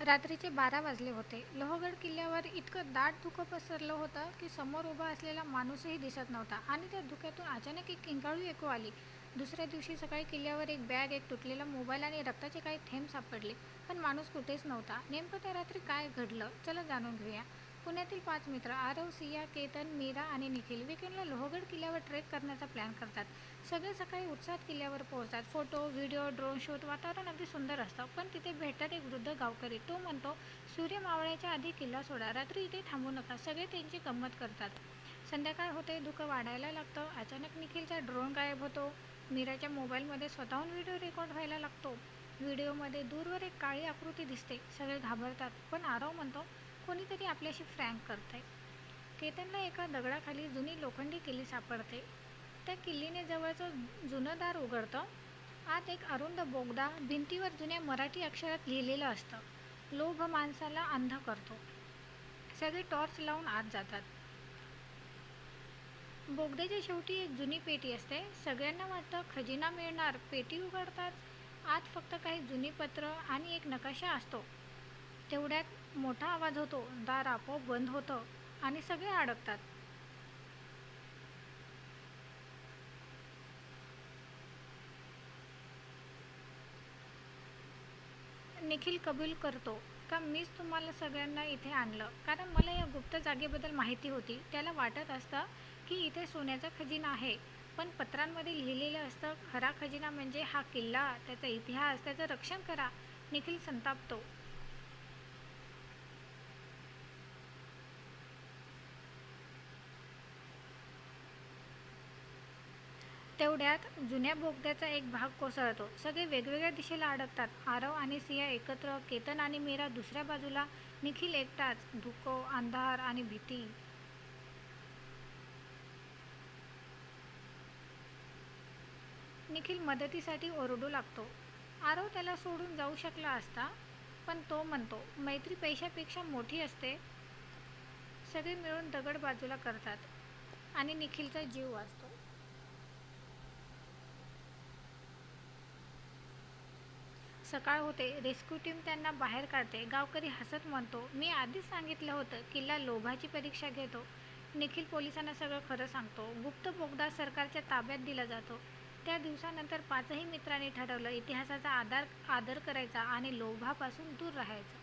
रात्रीचे 12 वाजले होते. लोहगड किल्ल्यावर इतकं दाट धुकं पसरलं होतं की समोर उभा असलेला माणूसही दिसत नव्हता आणि त्या धुक्यातून अचानक एक किंकाळू ऐकू आली. दुसऱ्या दिवशी सकाळी किल्ल्यावर एक बॅग, एक तुटलेला मोबाईल आणि रक्ताचे काही थेंब सापडले, पण माणूस कुठेच नव्हता. नेमकं त्या रात्री काय घडलं, चला जाणून घेऊया. पुण्यातील 5 मित्र आरव, सिया, केतन, मीरा आणि निखिल वीकेंडला लोहगड किल्ल्यावर ट्रेक करण्याचा प्लॅन करतात. सगळे सकाळी उत्साहात किल्ल्यावर पोहोचतात. Photo, video, drone shoot. वातावरण अगदी सुंदर असतं, पण तिथे भेटतात एक वृद्ध गावकरी. तो म्हणतो, सूर्य मावळायच्या आधी किल्ला सोडा, रात्री इथे थांबू नका. सगळे त्यांची गंमत करतात. संध्याकाळ होते, धुकं वाढायला लागतं. अचानक निखिलचा ड्रोन गायब होतो. मीराच्या मोबाईलमध्ये स्वतःहून व्हिडिओ रेकॉर्ड व्हायला लागतो. व्हिडिओमध्ये दूरवर एक काळी आकृती दिसते. सगळे घाबरतात, पण आरव म्हणतो, कोणीतरी आपल्याशी फ्रँक करतंय. केतनला एका दगडाखाली जुनी लोखंडी किल्ली सापडते. त्या किल्लीने जवळचं जुनं दार उघडतं. आत एक अरुंद बोगदा, भिंतीवर जुन्या मराठी अक्षरात लिहिलेलं असतं. लोभ माणसाला अंध करतो. सगळे टॉर्च लावून आत जातात. बोगद्याच्या शेवटी एक जुनी पेटी असते. सगळ्यांना वाटतं खजिना मिळणार. पेटी उघडतात. आत फक्त काही जुनी पत्र आणि एक नकाशा असतो. तेवढ्यात मोठा आवाज होतो. दार आपोआप बंद होतं आणि सगळे अडकतात. निखिल कबूल करतो का मीच तुम्हाला सगळ्यांना इथे आणलं, कारण मला या गुप्त जागेबद्दल माहिती होती. त्याला वाटत असतं की इथे सोन्याचा खजिना आहे, पण पत्रांमध्ये लिहिलेलं असतं खरा खजिना म्हणजे हा किल्ला, त्याचा इतिहास, त्याचं रक्षण करा. निखिल संतापतो. तेवढ्यात जुन्या बोगद्याचा एक भाग कोसळतो. सगळे वेगवेगळ्या दिशेला अडकतात. आरव आणि सिया एकत्र, केतन आणि मीरा दुसऱ्या बाजूला, निखिल एकटाच. धुकं, अंधार आणि भीती. निखिल मदतीसाठी ओरडू लागतो. आरव त्याला सोडून जाऊ शकला असता, पण तो म्हणतो, मैत्री पैशापेक्षा मोठी असते. सगळे मिळून दगड बाजूला करतात आणि निखिलचा जीव वाचतो. सकाळ होते. रेस्क्यू टीम त्यांना बाहेर काढते. गावकरी हसत म्हणतो, मी आधीच सांगितलं होतं, किल्ला लोभाची परीक्षा घेतो. निखिल पोलिसांना सगळं खरं सांगतो. गुप्त बोगदा सरकारच्या ताब्यात दिला जातो. त्या दिवसानंतर 5ही मित्रांनी ठरवलं, इतिहासाचा आदर करायचा आणि लोभापासून दूर राहायचं.